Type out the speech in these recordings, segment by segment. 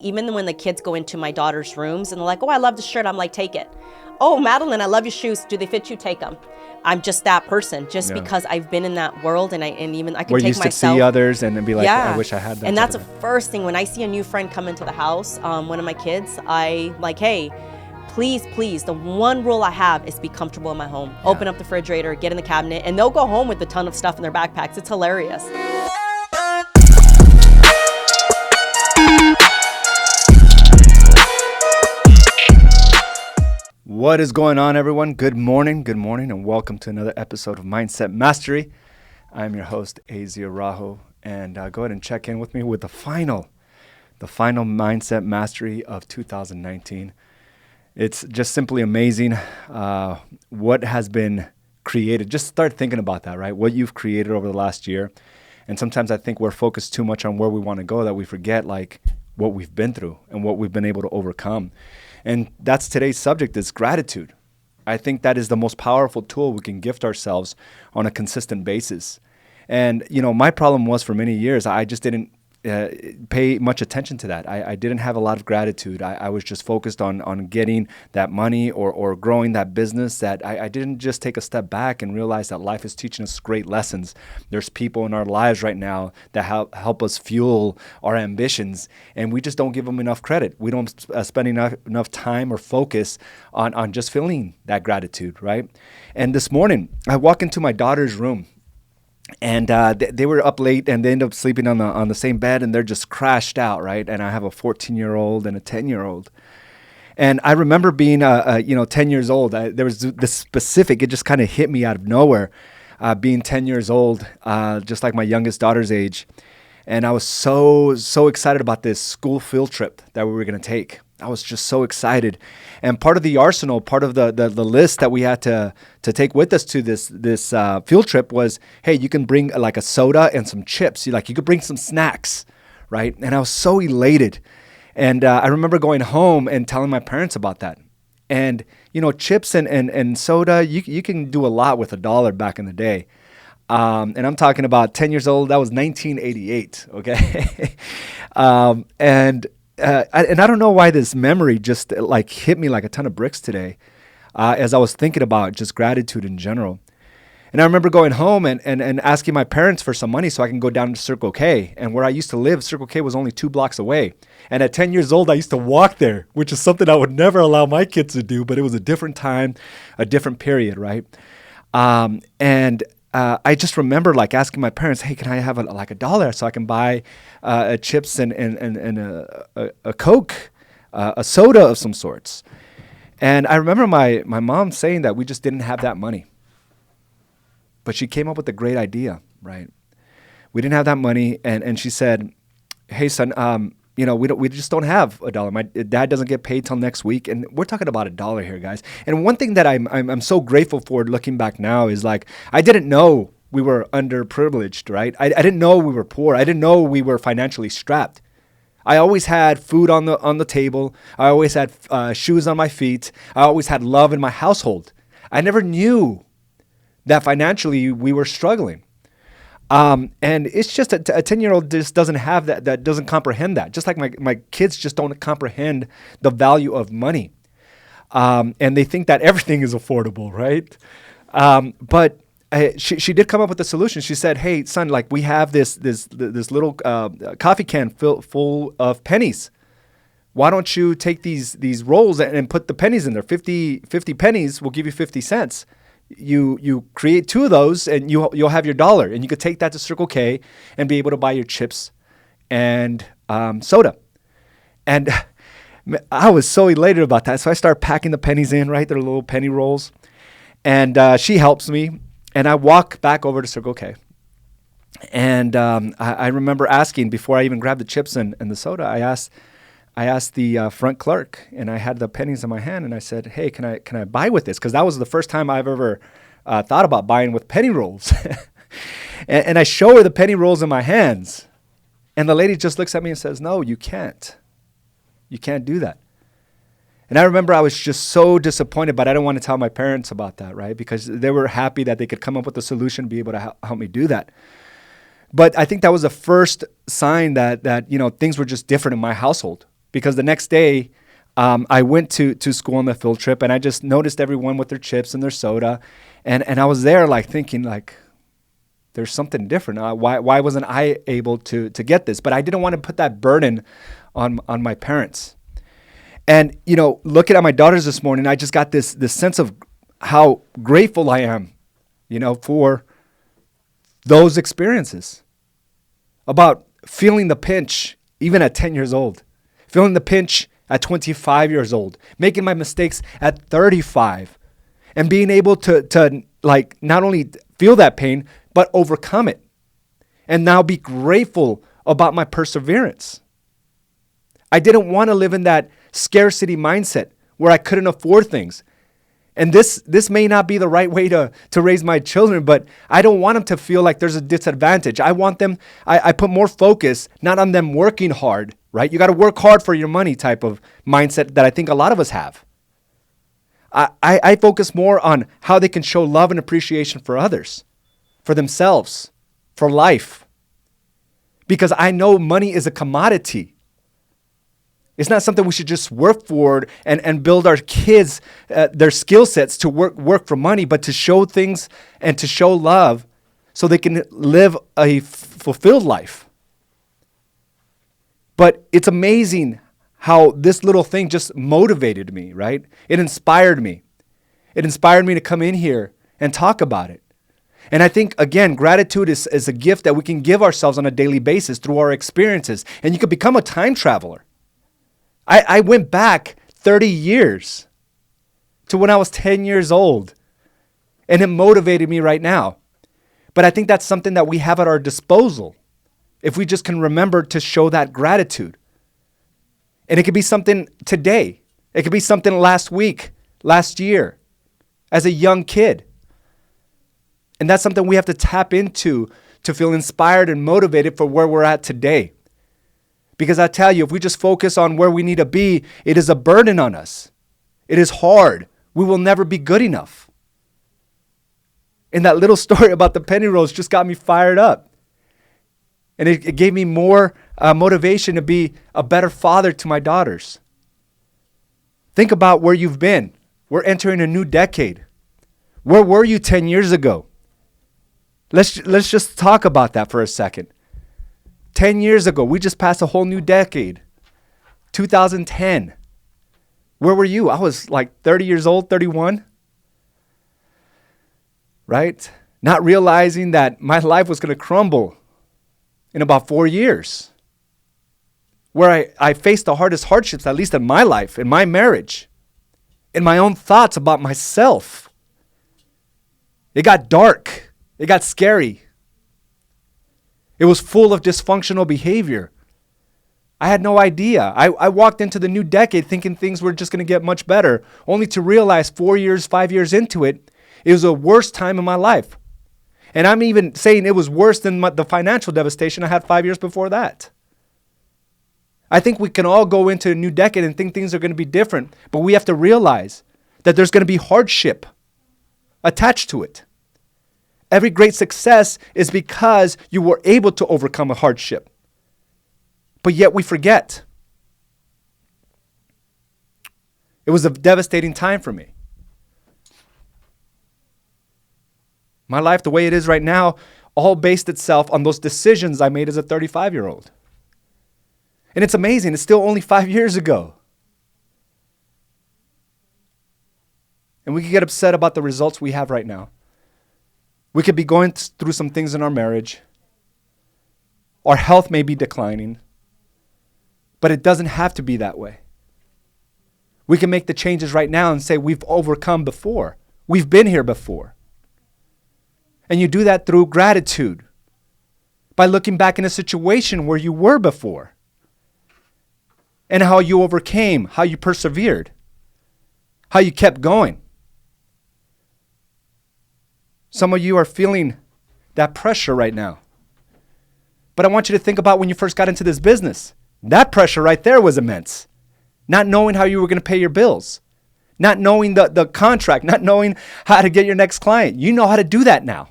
Even when the kids go into my daughter's rooms and they're like, oh, I love the shirt, I'm like, take it. Oh, Madeline, I love your shoes. Do they fit you? Take them. I'm just that person, just because I've been in that world, and even I can We're take used myself. to see others and then be like, I wish I had that. And that's the first thing when I see a new friend come into the house, one of my kids, I like, hey, please, the one rule I have is be comfortable in my home. Open up the refrigerator, get in the cabinet, and they'll go home with a ton of stuff in their backpacks. It's hilarious. What is going on, everyone? Good morning, and welcome to another episode of Mindset Mastery. I'm your host, Araujo, and go ahead and check in with me with the final Mindset Mastery of 2019. It's just simply amazing what has been created. Just start thinking about that, right? What you've created over the last year. And sometimes I think we're focused too much on where we want to go that we forget like what we've been through and what we've been able to overcome. And that's today's subject, is gratitude. I think that is the most powerful tool we can gift ourselves on a consistent basis. And, my problem was for many years, I just didn't pay much attention to that. I didn't have a lot of gratitude. I was just focused on getting that money or growing that business, that I didn't just take a step back and realize that life is teaching us great lessons. There's people in our lives right now that help us fuel our ambitions, and we just don't give them enough credit. We don't spend enough time or focus on just feeling that gratitude, right? And this morning, I walk into my daughter's room, and they were up late, and they ended up sleeping on the same bed, and they're just crashed out, right? And I have a 14-year-old and a 10-year-old. And I remember being, 10 years old. There was this specific, it just kind of hit me out of nowhere, being 10 years old, just like my youngest daughter's age. And I was so excited about this school field trip that we were going to take. I was just so excited. And part of the arsenal, part of the list that we had to take with us to this field trip was, hey, you can bring like a soda and some chips. You could bring some snacks, right? And I was so elated. And I remember going home and telling my parents about that. And, chips and soda, you can do a lot with $1 back in the day. And I'm talking about 10 years old. That was 1988, okay? And I don't know why this memory just hit me like a ton of bricks today as I was thinking about just gratitude in general. And I remember going home and asking my parents for some money so I can go down to Circle K. And where I used to live, Circle K was only 2 blocks away. And at 10 years old, I used to walk there, which is something I would never allow my kids to do, but it was a different time, a different period, right? I just remember asking my parents, hey, can I have $1 so I can buy chips and a Coke, a soda of some sorts. And I remember my mom saying that we just didn't have that money. But she came up with a great idea, right? We didn't have that money, and she said, hey, son, we just don't have $1. My dad doesn't get paid till next week, and we're talking about $1 here, guys. And one thing that I'm so grateful for looking back now is I didn't know we were underprivileged, right? I didn't know we were poor. I didn't know we were financially strapped. I always had food on the table. I always had shoes on my feet. I always had love in my household. I never knew that financially we were struggling. And it's just a 10-year-old just doesn't have that doesn't comprehend that. Just like my kids just don't comprehend the value of money. And they think that everything is affordable, right? But she did come up with a solution. She said, hey, son, we have this little coffee can full of pennies. Why don't you take these rolls and put the pennies in there? 50 pennies will give you 50 cents. You create 2 of those, and you'll have your $1, and you could take that to Circle K and be able to buy your chips and soda. And I was so elated about that. So I start packing the pennies in, right? They're little penny rolls. And she helps me, and I walk back over to Circle K. And I remember asking, before I even grabbed the chips and the soda, I asked the front clerk, and I had the pennies in my hand, and I said, hey, can I buy with this? Because that was the first time I've ever thought about buying with penny rolls. and I show her the penny rolls in my hands. And the lady just looks at me and says, no, you can't. You can't do that. And I remember I was just so disappointed, but I didn't want to tell my parents about that, right? Because they were happy that they could come up with a solution, be able to help me do that. But I think that was the first sign that things were just different in my household. because the next day I went to school on the field trip, and I just noticed everyone with their chips and their soda. And I was there like thinking like, there's something different. Why wasn't I able to get this? But I didn't want to put that burden on my parents. And, looking at my daughters this morning, I just got this sense of how grateful I am, for those experiences. About feeling the pinch even at 10 years old, feeling the pinch at 25 years old, making my mistakes at 35, and being able to like not only feel that pain, but overcome it. And now be grateful about my perseverance. I didn't want to live in that scarcity mindset where I couldn't afford things. And this may not be the right way to raise my children, but I don't want them to feel like there's a disadvantage. I want them, I put more focus, not on them working hard, right? You got to work hard for your money type of mindset that I think a lot of us have. I focus more on how they can show love and appreciation for others, for themselves, for life. Because I know money is a commodity. It's not something we should just work for and build our kids, their skill sets to work for money, but to show things and to show love so they can live a fulfilled life. But it's amazing how this little thing just motivated me, right? It inspired me. It inspired me to come in here and talk about it. And I think, again, gratitude is a gift that we can give ourselves on a daily basis through our experiences. And you could become a time traveler. I went back 30 years to when I was 10 years old, and it motivated me right now. But I think that's something that we have at our disposal if we just can remember to show that gratitude. And it could be something today. It could be something last week, last year, as a young kid. And that's something we have to tap into to feel inspired and motivated for where we're at today. Because I tell you, if we just focus on where we need to be, it is a burden on us. It is hard. We will never be good enough. And that little story about the penny rolls just got me fired up. And it gave me more motivation to be a better father to my daughters. Think about where you've been. We're entering a new decade. Where were you 10 years ago? Let's just talk about that for a second. 10 years ago, we just passed a whole new decade. 2010. Where were you? I was like 30 years old, 31. Right? Not realizing that my life was going to crumble in about 4 years. Where I faced the hardest hardships, at least in my life, in my marriage, in my own thoughts about myself. It got dark. It got scary. It was full of dysfunctional behavior. I had no idea. I walked into the new decade thinking things were just going to get much better, only to realize 4 years, 5 years into it, it was the worst time in my life. And I'm even saying it was worse than the financial devastation I had 5 years before that. I think we can all go into a new decade and think things are going to be different, but we have to realize that there's going to be hardship attached to it. Every great success is because you were able to overcome a hardship. But yet we forget. It was a devastating time for me. My life, the way it is right now, all based itself on those decisions I made as a 35-year-old. And it's amazing. It's still only 5 years ago. And we can get upset about the results we have right now. We could be going through some things in our marriage. Our health may be declining. But it doesn't have to be that way. We can make the changes right now and say we've overcome before. We've been here before. And you do that through gratitude. By looking back in a situation where you were before. And how you overcame, how you persevered. How you kept going. Some of you are feeling that pressure right now. But I want you to think about when you first got into this business. That pressure right there was immense. Not knowing how you were going to pay your bills. Not knowing the contract. Not knowing how to get your next client. You know how to do that now.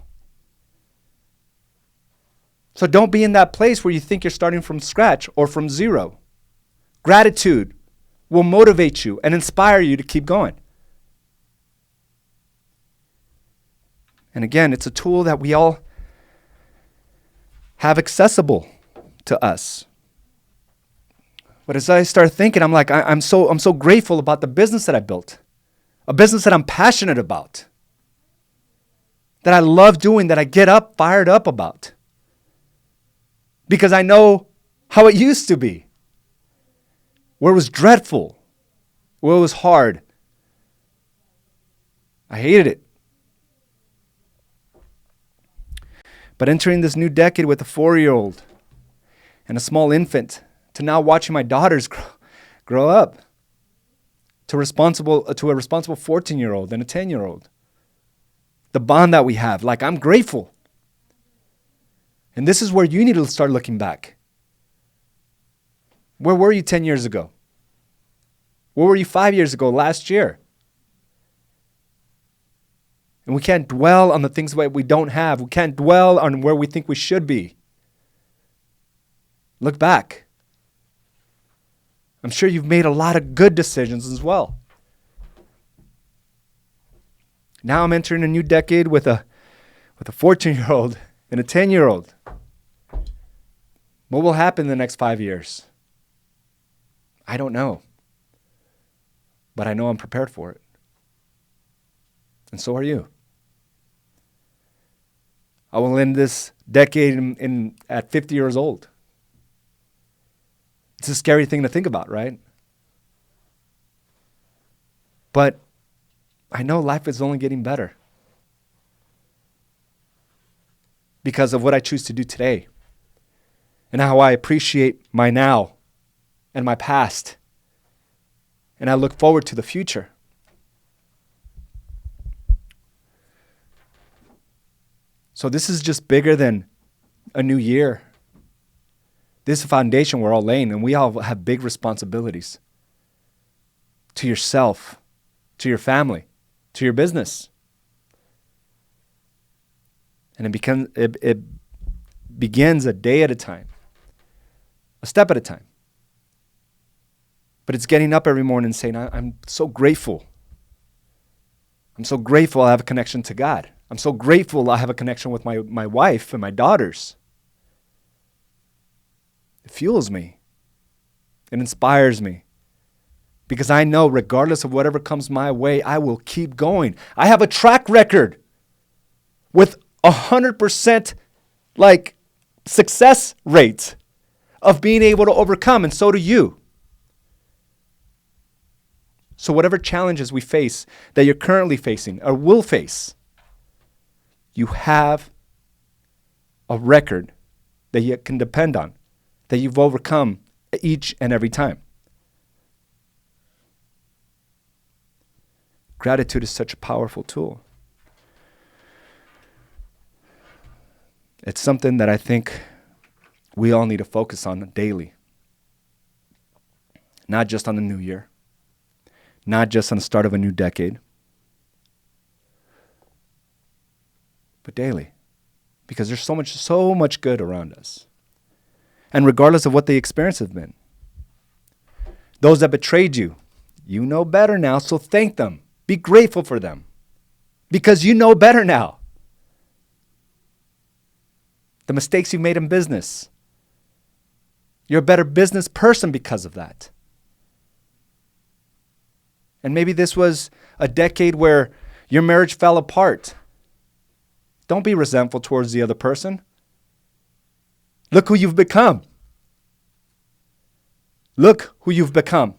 So don't be in that place where you think you're starting from scratch or from zero. Gratitude will motivate you and inspire you to keep going. And again, it's a tool that we all have accessible to us. But as I start thinking, I'm like, I'm so grateful about the business that I built, a business that I'm passionate about, that I love doing, that I get up fired up about, because I know how it used to be, where it was dreadful, where it was hard. I hated it. But entering this new decade with a 4-year-old and a small infant, to now watching my daughters grow up to a responsible 14-year-old and a 10-year-old. The bond that we have, like, I'm grateful. And this is where you need to start looking back. Where were you 10 years ago? Where were you 5 years ago, last year? And we can't dwell on the things that we don't have. We can't dwell on where we think we should be. Look back. I'm sure you've made a lot of good decisions as well. Now I'm entering a new decade with a 14-year-old and a 10-year-old. What will happen in the next 5 years? I don't know. But I know I'm prepared for it. And so are you. I will end this decade at 50 years old. It's a scary thing to think about, right? But I know life is only getting better because of what I choose to do today and how I appreciate my now and my past. And I look forward to the future. So this is just bigger than a new year. This is a foundation we're all laying, and we all have big responsibilities to yourself, to your family, to your business. And it begins a day at a time, a step at a time. But it's getting up every morning and saying, I'm so grateful. I'm so grateful I have a connection to God. I'm so grateful I have a connection with my wife and my daughters. It fuels me. It inspires me. Because I know regardless of whatever comes my way, I will keep going. I have a track record with 100% success rate of being able to overcome, and so do you. So whatever challenges we face that you're currently facing or will face, you have a record that you can depend on, that you've overcome each and every time. Gratitude is such a powerful tool. It's something that I think we all need to focus on daily. Not just on the new year, not just on the start of a new decade, but daily. Because there's so much good around us. And regardless of what the experience has been, those that betrayed you, you know better now, so thank them. Be grateful for them because you know better now. The mistakes you made in business, you're a better business person because of that. And maybe this was a decade where your marriage fell apart. Don't be resentful towards the other person. Look who you've become. Look who you've become.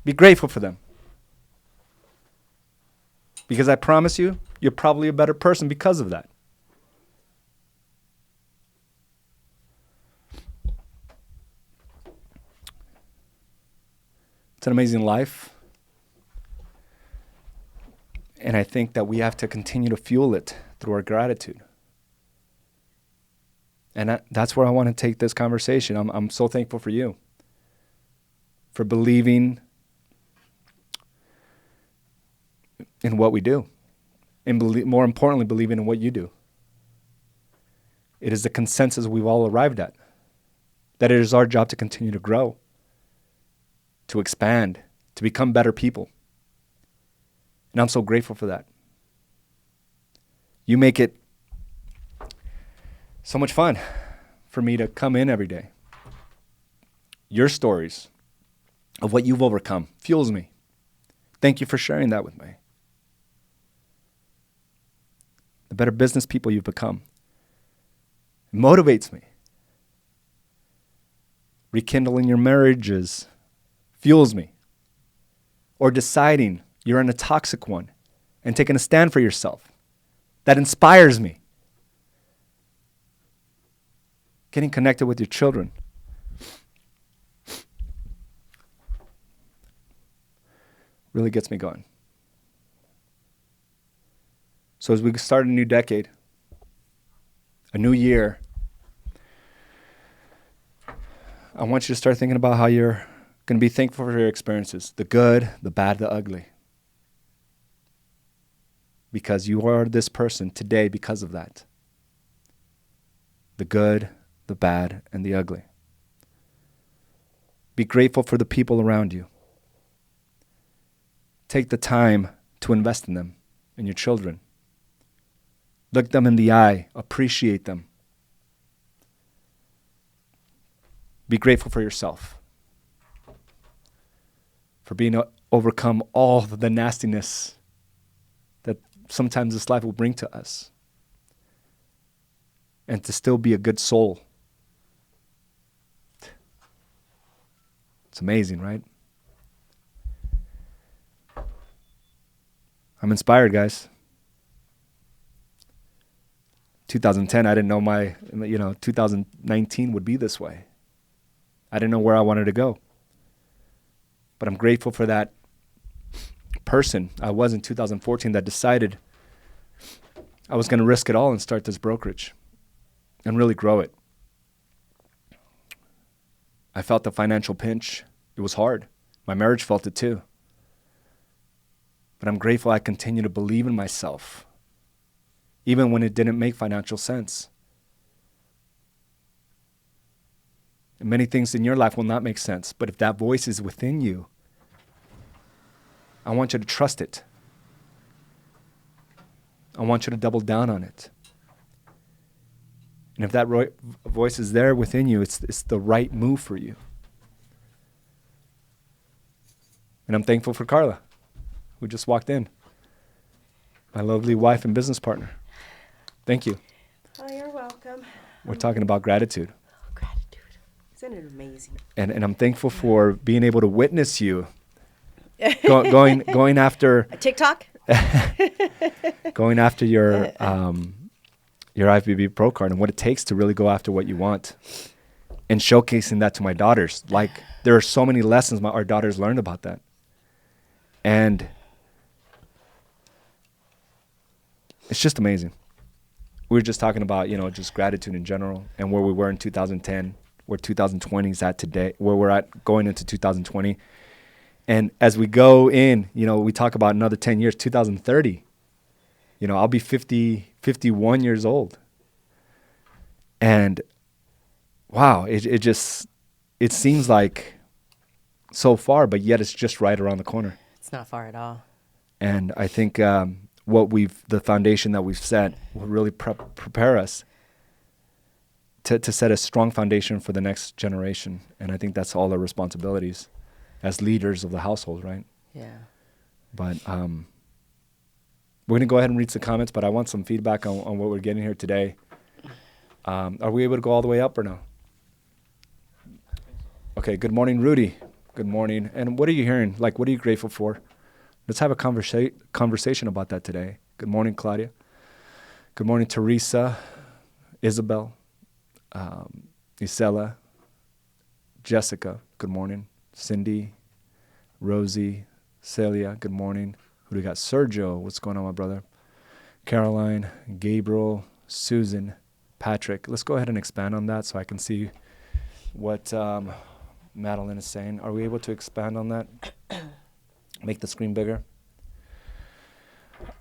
Be grateful for them. Because I promise you, you're probably a better person because of that. It's an amazing life. And I think that we have to continue to fuel it through our gratitude. And that's where I want to take this conversation. I'm so thankful for you, for believing in what we do, and more importantly, believing in what you do. It is the consensus we've all arrived at. that it is our job to continue to grow, to expand, to become better people. And I'm so grateful for that. You make it so much fun for me to come in every day. Your stories of what you've overcome fuels me. Thank you for sharing that with me. The better business people you've become. It motivates me. Rekindling your marriages fuels me. Or deciding you're in a toxic one and taking a stand for yourself. That inspires me. Getting connected with your children. Really gets me going. So as we start a new decade, a new year, I want you to start thinking about how you're going to be thankful for your experiences, the good, the bad, the ugly. Because you are this person today because of that. The good, the bad, and the ugly. Be grateful for the people around you. Take the time to invest in them, in your children. Look them in the eye, appreciate them. Be grateful for yourself. For being overcome all the nastiness that sometimes this life will bring to us. And to still be a good soul. It's amazing, right? I'm inspired, guys. 2010, I didn't know 2019 would be this way. I didn't know where I wanted to go. But I'm grateful for that person I was in 2014 that decided I was going to risk it all and start this brokerage and really grow it. I felt the financial pinch. It was hard. My marriage felt it too. But I'm grateful I continue to believe in myself, even when it didn't make financial sense. And many things in your life will not make sense, but if that voice is within you, I want you to trust it. I want you to double down on it. And if that voice is there within you, it's the right move for you. And I'm thankful for Carla, who just walked in. My lovely wife and business partner. Thank you. Oh, you're welcome. We're talking about gratitude. Oh, gratitude. Isn't it amazing? And I'm thankful for being able to witness you going after a TikTok? Going after your IFBB Pro card and what it takes to really go after what you want. And showcasing that to my daughters. Like, there are so many lessons our daughters learned about that. And it's just amazing. We were just talking about, just gratitude in general and where we were in 2010, where 2020 is at today, where we're at going into 2020. And as we go in, we talk about another 10 years, 2030. I'll be 51 years old. And wow, it seems like so far, but yet it's just right around the corner. It's not far at all. And I think the foundation that we've set will really prepare us to set a strong foundation for the next generation. And I think that's all our responsibilities as leaders of the household, right? Yeah. But we're going to go ahead and read some comments, but I want some feedback on what we're getting here today. Are we able to go all the way up or no? Okay, good morning, Rudy. Good morning. And what are you hearing? Like, what are you grateful for? Let's have a conversation about that today. Good morning, Claudia. Good morning, Teresa, Isabel, Isela, Jessica. Good morning. Cindy, Rosie, Celia. Good morning. Who do we got? Sergio. What's going on, my brother? Caroline, Gabriel, Susan, Patrick. Let's go ahead and expand on that so I can see what Madeline is saying. Are we able to expand on that? Make the screen bigger.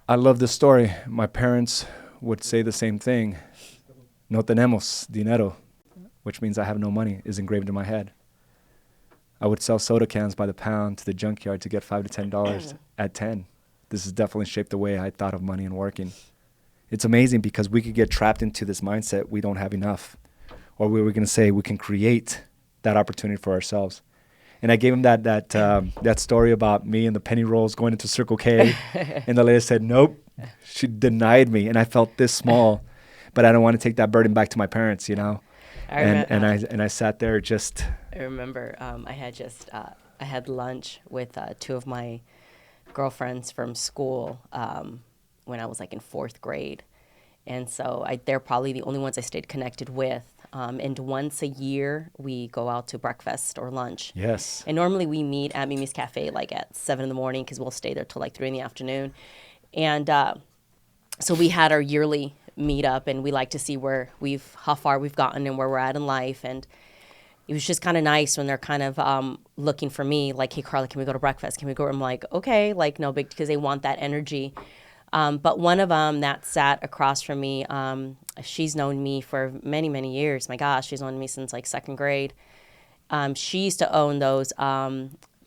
I love this story. My parents would say the same thing. No tenemos dinero. which means I have no money, is engraved in my head. I would sell soda cans by the pound to the junkyard to get $5 to $10 at 10. This has definitely shaped the way I thought of money and working. It's amazing because we could get trapped into this mindset we don't have enough. Or we were going to say we can create that opportunity for ourselves. And I gave him that story about me and the penny rolls going into Circle K. And the lady said, nope. She denied me. And I felt this small. But I don't want to take that burden back to my parents, you know. And I sat there just. I remember I had lunch with two of my girlfriends from school when I was like in 4th grade. And so they're probably the only ones I stayed connected with. And once a year, we go out to breakfast or lunch. Yes. And normally we meet at Mimi's Cafe like at 7 in the morning because we'll stay there till like 3 in the afternoon. And so we had our yearly meetup, and we like to see how far we've gotten and where we're at in life. And it was just kind of nice when they're kind of looking for me, like, hey, Carla, can we go to breakfast? Can we go? I'm like, okay, like, no big, because they want that energy. But one of them that sat across from me, she's known me for many, many years. My gosh, she's known me since like 2nd grade. She used to own those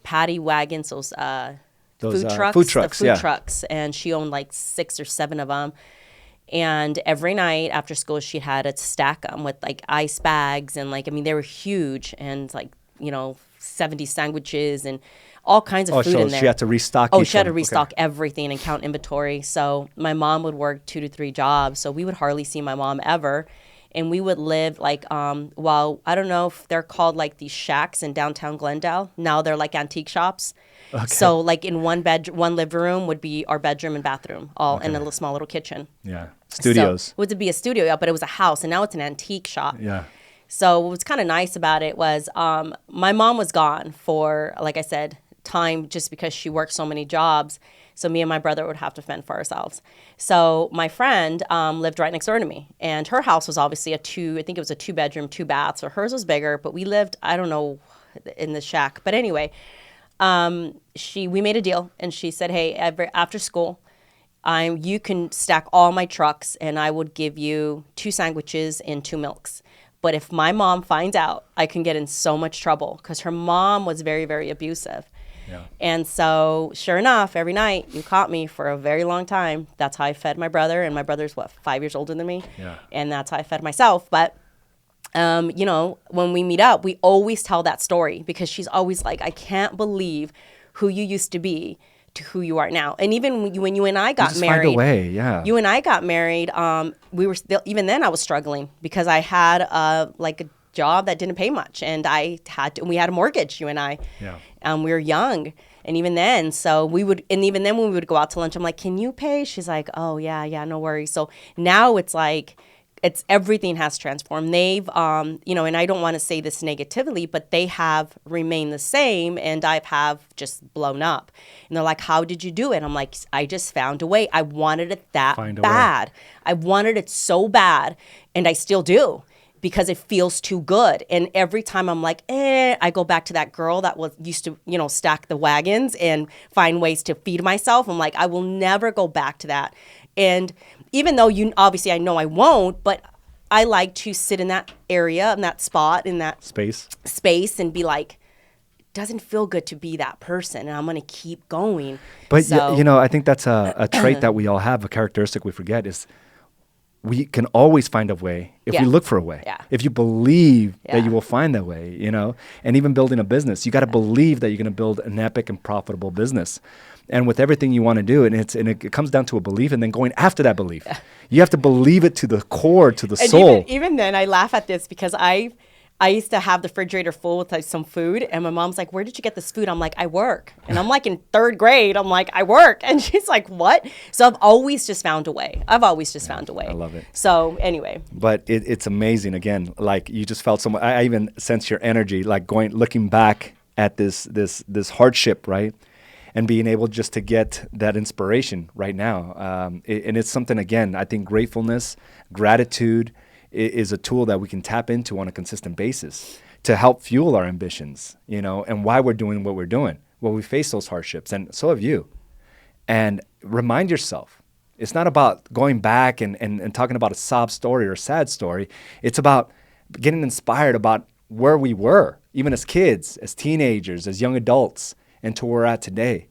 paddy wagons, those food trucks. And she owned like 6 or 7 of them. And every night after school, she had to stack them with like ice bags. And like, I mean, they were huge, and like, 70 sandwiches and all kinds of food in there. She had to restock. She had to restock everything and count inventory. So my mom would work 2 to 3 jobs. So we would hardly see my mom ever. And we would live like, I don't know if they're called like these shacks in downtown Glendale. Now they're like antique shops. Okay. So like in one living room would be our bedroom and bathroom, all in a small little kitchen. Yeah. Studios. So it would be a studio, but it was a house, and now it's an antique shop. Yeah. So what was kind of nice about it was my mom was gone for, like I said, time, just because she worked so many jobs. So me and my brother would have to fend for ourselves. So my friend lived right next door to me, and her house was obviously I think it was a 2-bedroom, 2 baths. So hers was bigger, but we lived, I don't know, in the shack. But anyway, we made a deal, and she said, hey, after school, you can stack all my trucks, and I would give you 2 sandwiches and 2 milks. But if my mom finds out, I can get in so much trouble, because her mom was very, very abusive. Yeah. And so sure enough, every night you caught me for a very long time. That's how I fed my brother. And my brother's 5 years older than me. Yeah. And that's how I fed myself. But, when we meet up, we always tell that story, because she's always like, I can't believe who you used to be to who you are now. And even when you and I got married, find a way, yeah. You and I got married, we were still, even then I was struggling, because I had a job that didn't pay much, and we had a mortgage, you and I. Yeah. We were young, and even then, even then when we would go out to lunch, I'm like, can you pay? She's like, oh yeah, no worries. So now it's like, everything has transformed. They've, and I don't want to say this negatively, but they have remained the same, and I have just blown up. And they're like, how did you do it? I'm like, I just found a way. I wanted it that bad. I wanted it so bad, and I still do, because it feels too good. And every time I'm like, I go back to that girl that used to, stack the wagons and find ways to feed myself. I'm like, I will never go back to that. And even though obviously I know I won't, but I like to sit in that area, in that spot, in that space, and be like, it doesn't feel good to be that person, and I'm going to keep going. But I think that's a trait that we all have, a characteristic we forget is, we can always find a way if we look for a way. Yeah. If you believe that you will find that way, and even building a business, you got to believe that you're going to build an epic and profitable business. And with everything you want to do, and it comes down to a belief, and then going after that belief. Yeah. You have to believe it to the core, to the soul. Even then, I laugh at this, because I used to have the refrigerator full with some food, and my mom's like, where did you get this food? I'm like, I work. And I'm like in 3rd grade, I'm like, I work. And she's like, what? So I've always just found a way. I love it. So anyway. But it's amazing. Again, like you just felt I even sense your energy, like looking back at this hardship, right? And being able just to get that inspiration right now. And it's something, again, I think gratitude is a tool that we can tap into on a consistent basis to help fuel our ambitions, and why we're doing what we're doing. Well, we face those hardships, and so have you. And remind yourself, it's not about going back and talking about a sob story or a sad story. It's about getting inspired about where we were, even as kids, as teenagers, as young adults, and to where we're at today.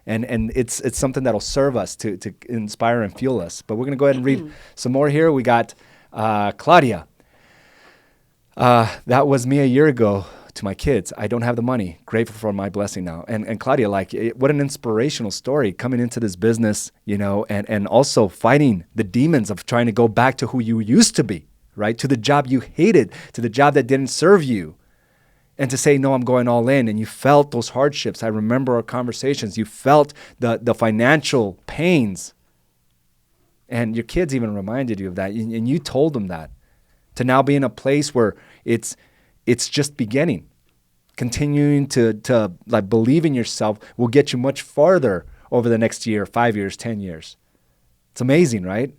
And it's something that'll serve us to inspire and fuel us. But we're going to go ahead and read some more here. We got Claudia. That was me a year ago to my kids. I don't have the money. Grateful for my blessing now. And Claudia, what an inspirational story coming into this business, and also fighting the demons of trying to go back to who you used to be, right? To the job you hated, to the job that didn't serve you. And to say, no, I'm going all in. And you felt those hardships. I remember our conversations. You felt the financial pains. And your kids even reminded you of that. And you told them that. To now be in a place where it's just beginning. Continuing to believe in yourself will get you much farther over the next year, 5 years, 10 years. It's amazing, right?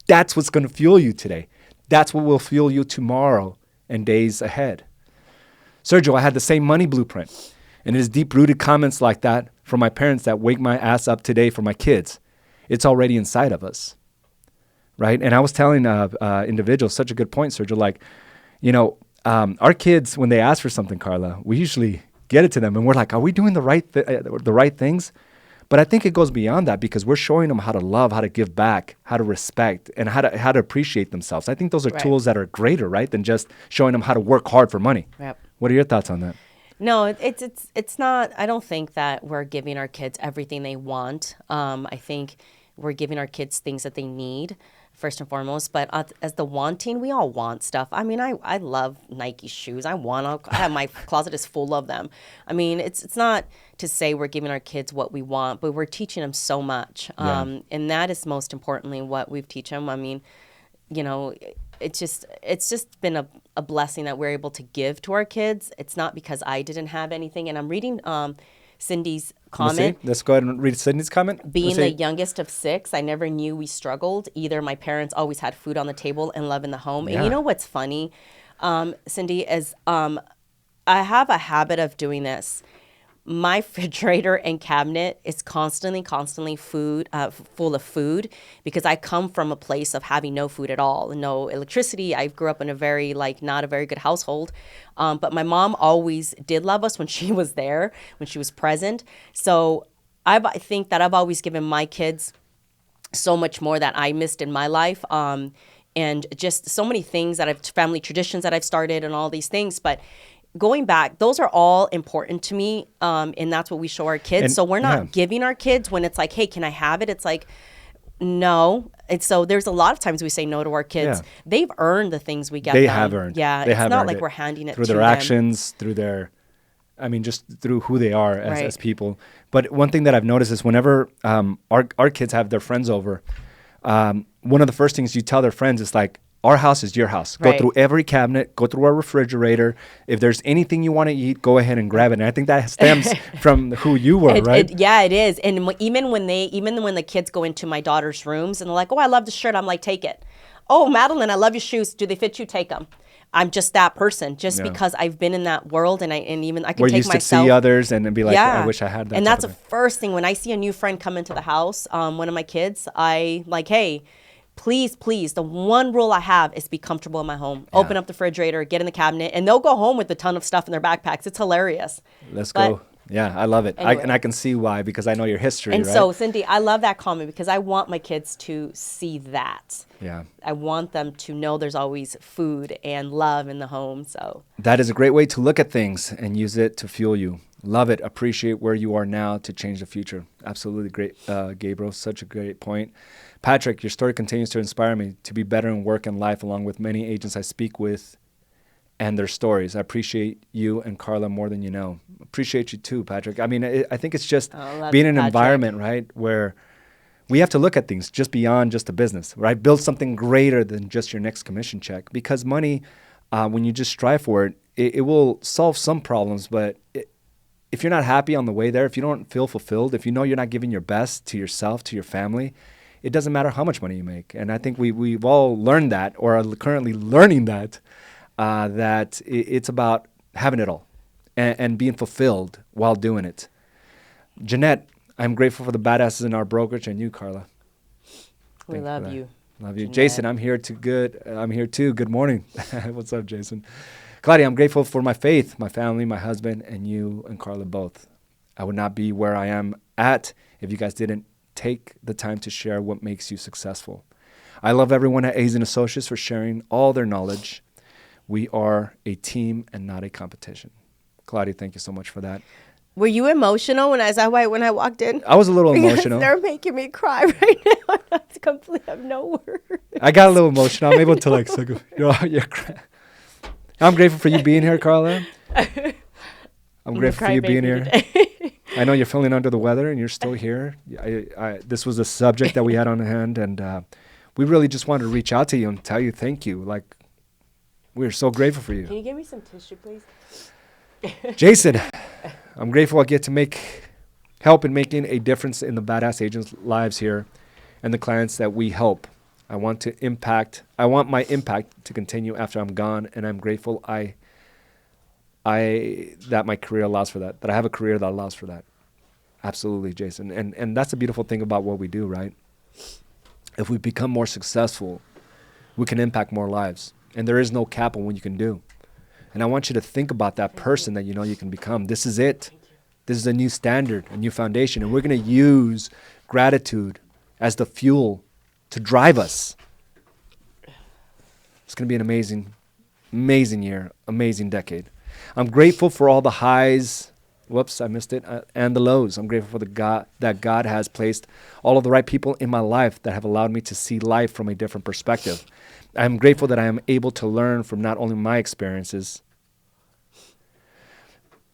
That's what's going to fuel you today. That's what will fuel you tomorrow and days ahead. Sergio, I had the same money blueprint. And it is deep-rooted comments like that from my parents that wake my ass up today for my kids. It's already inside of us, right? And I was telling individuals, such a good point, Sergio, our kids, when they ask for something, Carla, we usually get it to them. And we're like, are we doing the right things? But I think it goes beyond that because we're showing them how to love, how to give back, how to respect, and how to appreciate themselves. I think those are tools that are greater, right, than just showing them how to work hard for money. Yep. What are your thoughts on that? No, it's not. I don't think that we're giving our kids everything they want. I think we're giving our kids things that they need, first and foremost. But as the wanting, we all want stuff. I mean, I love Nike shoes. My closet is full of them. I mean, it's not to say we're giving our kids what we want, but we're teaching them so much. And that is most importantly what we've teach them. I mean, it's just been a blessing that we're able to give to our kids. It's not because I didn't have anything. And I'm reading Cindy's comment. Let's go ahead and read Cindy's comment. Being the youngest of 6, I never knew we struggled. Either my parents always had food on the table and love in the home. Yeah. And you know what's funny, Cindy, is I have a habit of doing this. My refrigerator and cabinet is constantly full of food because I come from a place of having no food at all, no electricity. I grew up in a very not a very good household, but my mom always did love us when she was there, when she was present. So I think that I've always given my kids so much more that I missed in my life, and just so many things family traditions that I've started and all these things, but. Going back, those are all important to me, and that's what we show our kids. And so we're not giving our kids when it's like, hey, can I have it? It's like, no. And so there's a lot of times we say no to our kids. Yeah. They've earned the things we get them. They have earned. Yeah, it's not like we're handing it through to their them. actions, just through who they are as people. But one thing that I've noticed is whenever our kids have their friends over, one of the first things you tell their friends is like, our house is your house. Go through every cabinet, go through our refrigerator. If there's anything you want to eat, go ahead and grab it. And I think that stems from who you were, right? It is. And even when the kids go into my daughter's rooms and they're like, oh, I love the shirt. I'm like, take it. Oh, Madeline, I love your shoes. Do they fit you? Take them. I'm just that person, because I've been in that world, and I can take myself. We're used to see others and be like, I wish I had that. And that's the first thing when I see a new friend come into the house. One of my kids, I like, hey. Please, the one rule I have is be comfortable in my home. Yeah. Open up the refrigerator, get in the cabinet, and they'll go home with a ton of stuff in their backpacks. It's hilarious. Let's go. Yeah, I love it. Anyway. And I can see why, because I know your history, and right? So, Cindy, I love that comment because I want my kids to see that. Yeah. I want them to know there's always food and love in the home. So that is a great way to look at things and use it to fuel you. Love it. Appreciate where you are now to change the future. Absolutely great, Gabriel. Such a great point. Patrick, your story continues to inspire me to be better in work and life, along with many agents I speak with and their stories. I appreciate you and Carla more than you know. Appreciate you too, Patrick. I mean, I think it's just being in an environment, right, where we have to look at things just beyond just a business, right? Build something greater than just your next commission check, because money, when you just strive for it, it will solve some problems, but if you're not happy on the way there, if you don't feel fulfilled, if you know you're not giving your best to yourself, to your family, it doesn't matter how much money you make. And I think we've all learned that, or are currently learning that, that it's about having it all and being fulfilled while doing it. Jeanette, I'm grateful for the badasses in our brokerage and you, Carla. We love you. Love you. Jeanette. Jason, I'm here too. Good morning. What's up, Jason? Claudia, I'm grateful for my faith, my family, my husband, and you and Carla both. I would not be where I am at if you guys didn't take the time to share what makes you successful. I love everyone at A's and Associates for sharing all their knowledge. We are a team and not a competition. Claudia, thank you so much for that. Were you emotional when I walked in? I was a little Because emotional. they're making me cry right now. I have no words. I got a little emotional. I'm able to like, I'm grateful for you being here, Carla. I'm grateful for you being here. I know you're feeling under the weather and you're still here. This was a subject that we had on hand, and we really just wanted to reach out to you and tell you thank you. Like, we're so grateful for you. Can you give me some tissue, please? Jason, I'm grateful I get to help in making a difference in the Badass Agents' lives here and the clients that we help. I want my impact to continue after I'm gone, and I'm grateful that my career allows for that I have a career that allows for that. Absolutely, Jason. And that's the beautiful thing about what we do, right? If we become more successful, we can impact more lives. And there is no cap on what you can do. And I want you to think about that person that you know you can become. This is it. This is a new standard, a new foundation. And we're going to use gratitude as the fuel to drive us. It's going to be an amazing, amazing year, amazing decade. I'm grateful for all the highs, whoops, I missed it, and the lows. I'm grateful for that God has placed all of the right people in my life that have allowed me to see life from a different perspective. I'm grateful that I am able to learn from not only my experiences,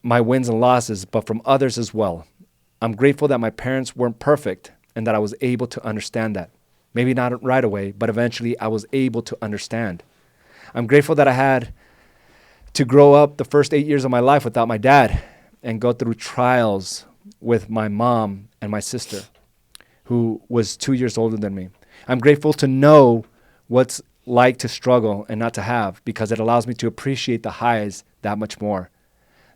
my wins and losses, but from others as well. I'm grateful that my parents weren't perfect and that I was able to understand that. Maybe not right away, but eventually I was able to understand. I'm grateful that I had to grow up the first 8 years of my life without my dad and go through trials with my mom and my sister, who was 2 years older than me. I'm grateful to know what's like to struggle and not to have, because it allows me to appreciate the highs that much more.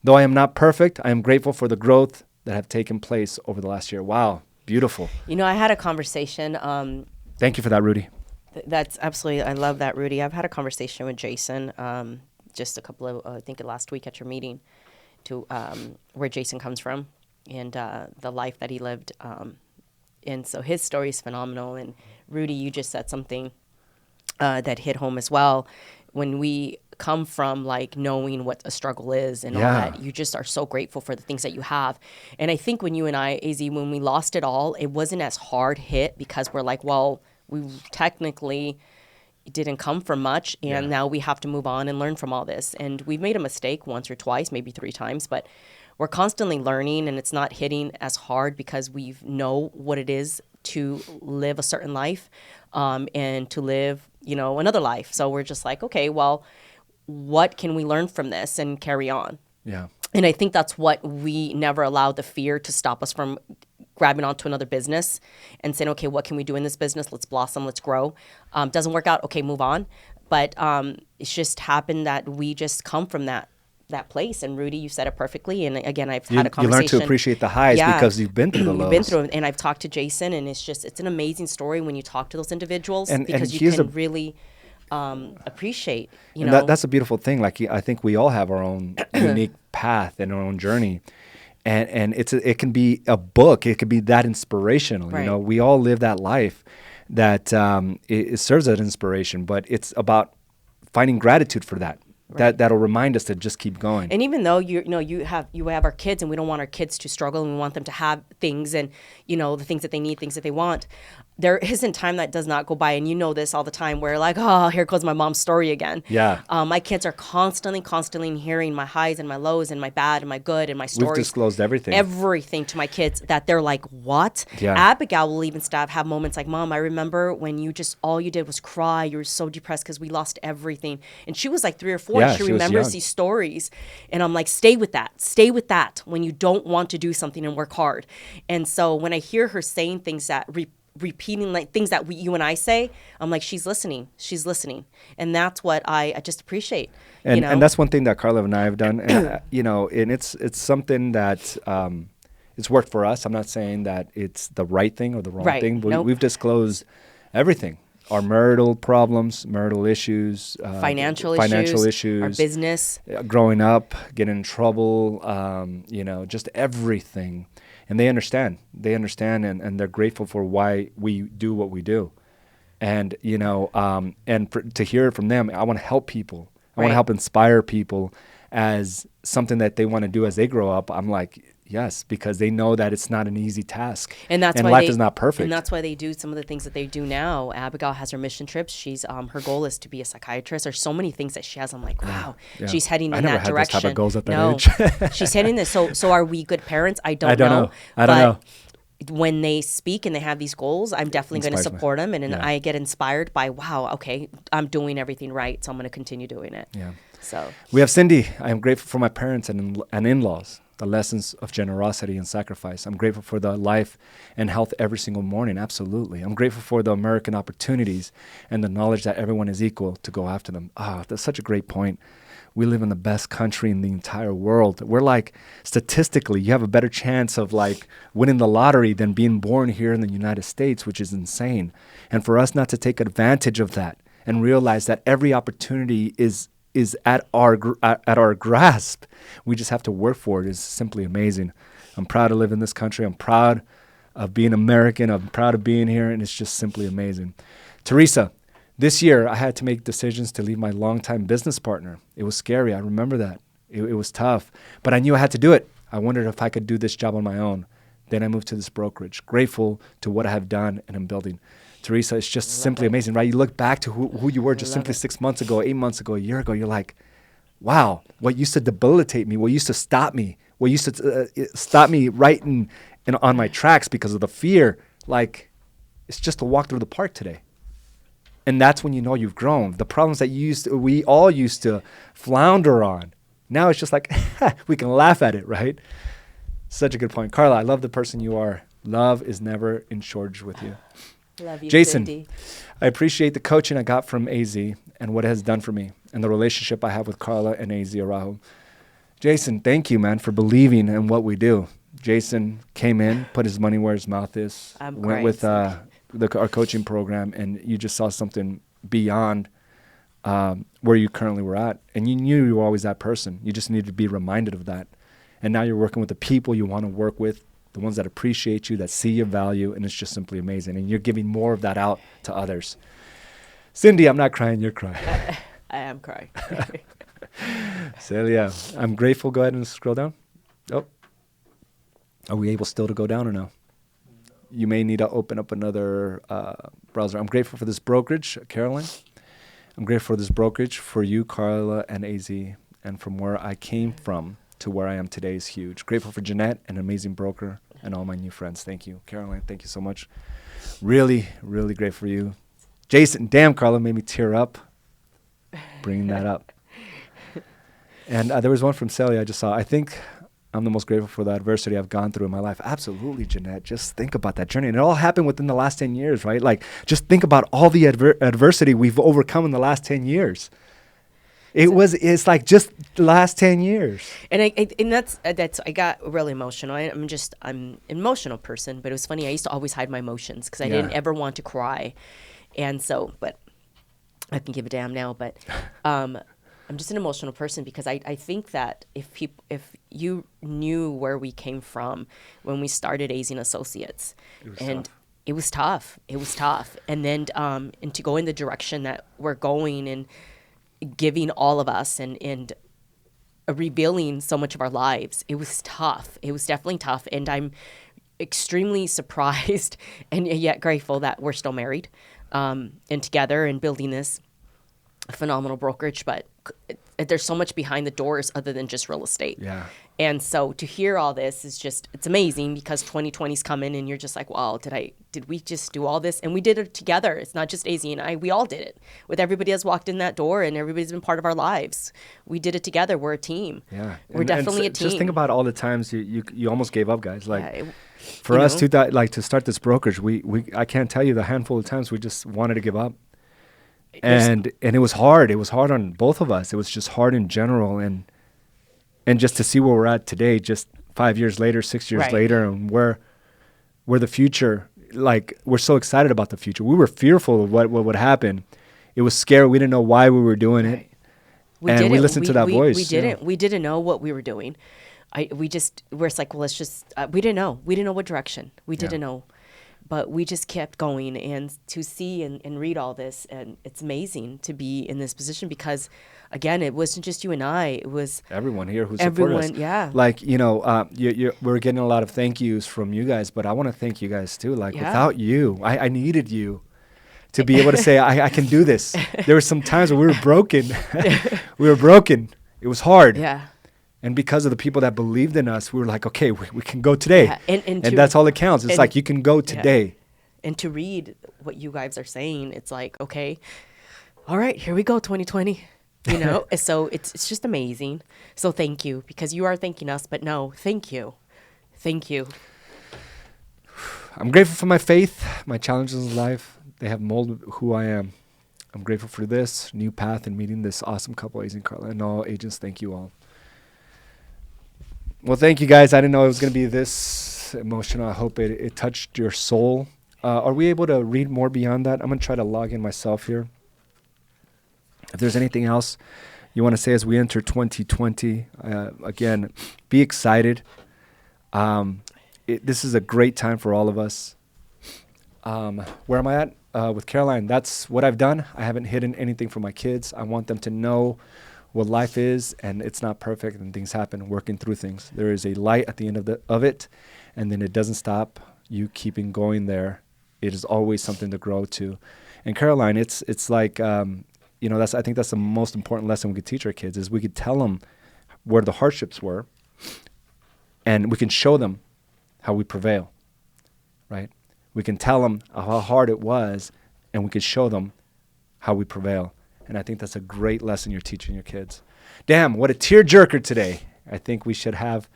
Though I am not perfect, I am grateful for the growth that have taken place over the last year. Wow, beautiful. You know, I had a conversation. Thank you for that, Rudy. That's absolutely, I love that, Rudy. I've had a conversation with Jason just a couple of, I think last week at your meeting, to where Jason comes from and the life that he lived. And so his story is phenomenal. And Rudy, you just said something that hit home as well. When we come from like knowing what a struggle is and all that, you just are so grateful for the things that you have. And I think when you and I, AZ, when we lost it all, it wasn't as hard hit because we're like, well, we technically didn't come from much, and now we have to move on and learn from all this. And we've made a mistake once or twice, maybe 3 times, but we're constantly learning, and it's not hitting as hard because we know what it is to live a certain life and to live, you know, another life. So we're just like, okay, well, what can we learn from this and carry on? Yeah. And I think that's what we never allow the fear to stop us from grabbing onto another business and saying, okay, what can we do in this business? Let's blossom, let's grow. Doesn't work out, okay, move on. But it's just happened that we just come from that place. And Rudy, you said it perfectly. And again, I've had a conversation. You learn to appreciate the highs because you've been through the lows. You've been through it. And I've talked to Jason, and it's an amazing story when you talk to those individuals because you can really appreciate, you know. That's a beautiful thing. Like, I think we all have our own unique path and our own journey. And it can be a book. It could be that inspirational. Right. You know, we all live that life that it serves as inspiration, but it's about finding gratitude for that. Right. That'll remind us to just keep going. And even though you have our kids, and we don't want our kids to struggle, and we want them to have things and, you know, the things that they need, things that they want. There isn't time that does not go by, and you know this all the time, where like, oh, here goes my mom's story again. Yeah. My kids are constantly hearing my highs and my lows and my bad and my good and my stories. We've disclosed everything. Everything to my kids that they're like, what? Yeah. Abigail will even have moments like, Mom, I remember when you just, all you did was cry. You were so depressed because we lost everything. And she was like 3 or 4. Yeah, she remembers these stories. And I'm like, stay with that when you don't want to do something and work hard. And so when I hear her saying things that repeating like things that you and I say, I'm like, she's listening, and that's what I just appreciate. And you know? And that's one thing that Carla and I have done, and, you know, and it's something that it's worked for us. I'm not saying that it's the right thing or the wrong thing, but Nope. we've disclosed everything our marital problems, marital issues, financial issues, our business, growing up, getting in trouble, just everything. And they understand. And they're grateful for why we do what we do. And, to hear it from them, I want to help people. I want to help inspire people as something that they want to do as they grow up. I'm like, yes, because they know that it's not an easy task. And that's why life is not perfect. And that's why they do some of the things that they do now. Abigail has her mission trips. She's her goal is to be a psychiatrist. There's so many things that she has. I'm like, wow, she's heading in that direction. I never had those type of goals at that age. She's heading this. So are we good parents? I don't know. I don't know. When they speak and they have these goals, I'm definitely going to support them. And I get inspired by, wow, okay, I'm doing everything right. So I'm going to continue doing it. Yeah. So we have Cindy. I am grateful for my parents and in-laws, the lessons of generosity and sacrifice. I'm grateful for the life and health every single morning. Absolutely. I'm grateful for the American opportunities and the knowledge that everyone is equal to go after them. That's such a great point. We live in the best country in the entire world. We're like, statistically, you have a better chance of like winning the lottery than being born here in the United States, which is insane. And for us not to take advantage of that and realize that every opportunity is at our grasp, we just have to work for it, is simply amazing. I'm proud to live in this country. I'm proud of being American. I'm proud of being here, and it's just simply amazing. Teresa, this year I had to make decisions to leave my longtime business partner. It was scary. I remember that. It was tough, but I knew I had to do it. I wondered if I could do this job on my own. Then I moved to this brokerage, grateful to what I have done and I'm building. Teresa, it's just simply amazing, right? You look back to who you were just simply 6 months ago, 8 months ago, a year ago. You're like, wow, what used to debilitate me, what used to stop me, what used to stop me right on my tracks because of the fear, like, it's just a walk through the park today. And that's when you know you've grown. The problems that we all used to flounder on, now it's just like, we can laugh at it, right? Such a good point. Carla, I love the person you are. Love is never in shortage with you. Love you, Jason, Cindy. I appreciate the coaching I got from AZ and what it has done for me and the relationship I have with Carla and AZ Araujo. Jason, thank you, man, for believing in what we do. Jason came in, put his money where his mouth is, went with our coaching program, and you just saw something beyond where you currently were at. And you knew you were always that person. You just needed to be reminded of that. And now you're working with the people you want to work with, the ones that appreciate you, that see your value, and it's just simply amazing. And you're giving more of that out to others. Cindy, I'm not crying, you're crying. I am crying. Celia, I'm grateful. Go ahead and scroll down. Oh. Are we able still to go down or no? You may need to open up another browser. I'm grateful for this brokerage, Caroline. I'm grateful for this brokerage, for you, Carla, and AZ, and from where I came from to where I am today is huge. Grateful for Jeanette, an amazing broker, and all my new friends. Thank you. Caroline, thank you so much. Really, really grateful for you. Jason, damn, Carla made me tear up bringing that up. And there was one from Celia I just saw. I think I'm the most grateful for the adversity I've gone through in my life. Absolutely, Jeanette. Just think about that journey. And it all happened within the last 10 years, right? Like, just think about all the adversity we've overcome in the last 10 years. It's like just the last 10 years. And that's I got really emotional. I'm an emotional person, but it was funny. I used to always hide my emotions because I didn't ever want to cry. And so, but I can give a damn now, but I'm just an emotional person because I think that if you knew where we came from when we started AZ and Associates, it was tough. It was tough. And then and to go in the direction that we're going and giving all of us and revealing so much of our lives, it was tough. It was definitely tough. And I'm extremely surprised and yet grateful that we're still married and together and building this phenomenal brokerage. But there's so much behind the doors other than just real estate. Yeah. And so to hear all this is it's amazing because 2020's coming and you're just like, wow, did we just do all this? And we did it together. It's not just AZ and I, we all did it with everybody that's walked in that door and everybody's been part of our lives. We did it together. We're a team. Yeah. We're definitely a team. Just think about all the times you almost gave up, guys. Like for us to start this brokerage, I can't tell you the handful of times we just wanted to give up. And it was hard. It was hard on both of us. It was just hard in general. And just to see where we're at today, just 5 years later, 6 years later, and where the future like we're so excited about the future. We were fearful of what would happen. It was scary. We didn't know why we were doing it. We and didn't. we listened to that voice. We didn't. We didn't know what we were doing. We're like, well, let's just, we didn't know. We didn't know what direction. We didn't know. But we just kept going, and to see and read all this, and it's amazing to be in this position because, again, it wasn't just you and I. It was everyone here who supported us. Yeah. Like, we're getting a lot of thank yous from you guys, but I want to thank you guys too. Like, without you, I needed you to be able to say, I can do this. There were some times where we were broken. We were broken. It was hard. Yeah. And because of the people that believed in us, we were like, okay, we can go today. Yeah. And that's all that counts. It's like, you can go today. Yeah. And to read what you guys are saying, it's like, okay, all right, here we go, 2020. So it's just amazing. So thank you, because you are thanking us, but no, thank you. Thank you. I'm grateful for my faith, my challenges in life. They have molded who I am. I'm grateful for this new path and meeting this awesome couple, AZ and Carla. And all agents, thank you all. Well, thank you guys. I didn't know it was going to be this emotional. I hope it touched your soul. Are we able to read more beyond that? I'm going to try to log in myself here. If there's anything else you want to say as we enter 2020, again, be excited. This is a great time for all of us. Where am I at? With Caroline, that's what I've done. I haven't hidden anything from my kids. I want them to know what life is, and it's not perfect, and things happen, working through things. There is a light at the end of it, and then it doesn't stop you keeping going there. It is always something to grow to. And Caroline, it's like, I think that's the most important lesson we could teach our kids is we could tell them where the hardships were, and we can show them how we prevail, right? We can tell them how hard it was, and we can show them how we prevail. And I think that's a great lesson you're teaching your kids. Damn, what a tearjerker today. I think we should have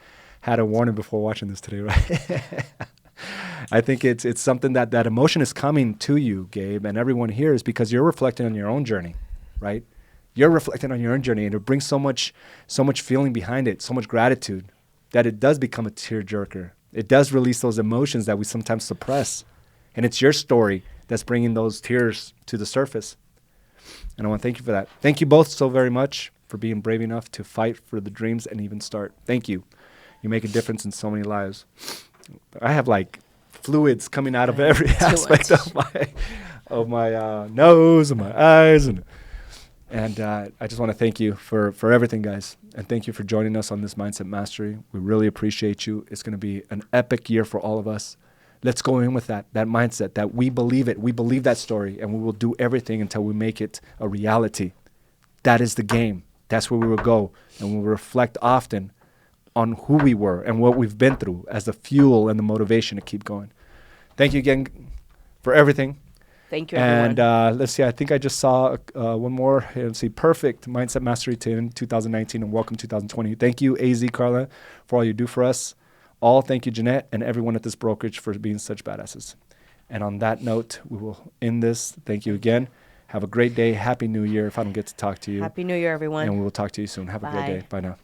had a warning before watching this today, right? I think it's something that emotion is coming to you, Gabe, and everyone here is because you're reflecting on your own journey, right? You're reflecting on your own journey, and it brings so much feeling behind it, so much gratitude, that it does become a tearjerker. It does release those emotions that we sometimes suppress. And it's your story that's bringing those tears to the surface. And I want to thank you for that. Thank you both so very much for being brave enough to fight for the dreams and even start. Thank you. You make a difference in so many lives. I have like fluids coming out of every aspect of my nose and my eyes. And I just want to thank you for everything, guys. And thank you for joining us on this Mindset Mastery. We really appreciate you. It's going to be an epic year for all of us. Let's go in with that mindset that we believe it. We believe that story, and we will do everything until we make it a reality. That is the game. That's where we will go, and we will reflect often on who we were and what we've been through as the fuel and the motivation to keep going. Thank you again for everything. Thank you, everyone. And let's see, I think I just saw one more. Let's see, perfect Mindset Mastery 10 2019, and welcome 2020. Thank you, AZ Carla, for all you do for us. All thank you, Jeanette, and everyone at this brokerage for being such badasses. And on that note, we will end this. Thank you again. Have a great day. Happy New Year if I don't get to talk to you. Happy New Year, everyone. And we will talk to you soon. Have a great day. Bye now.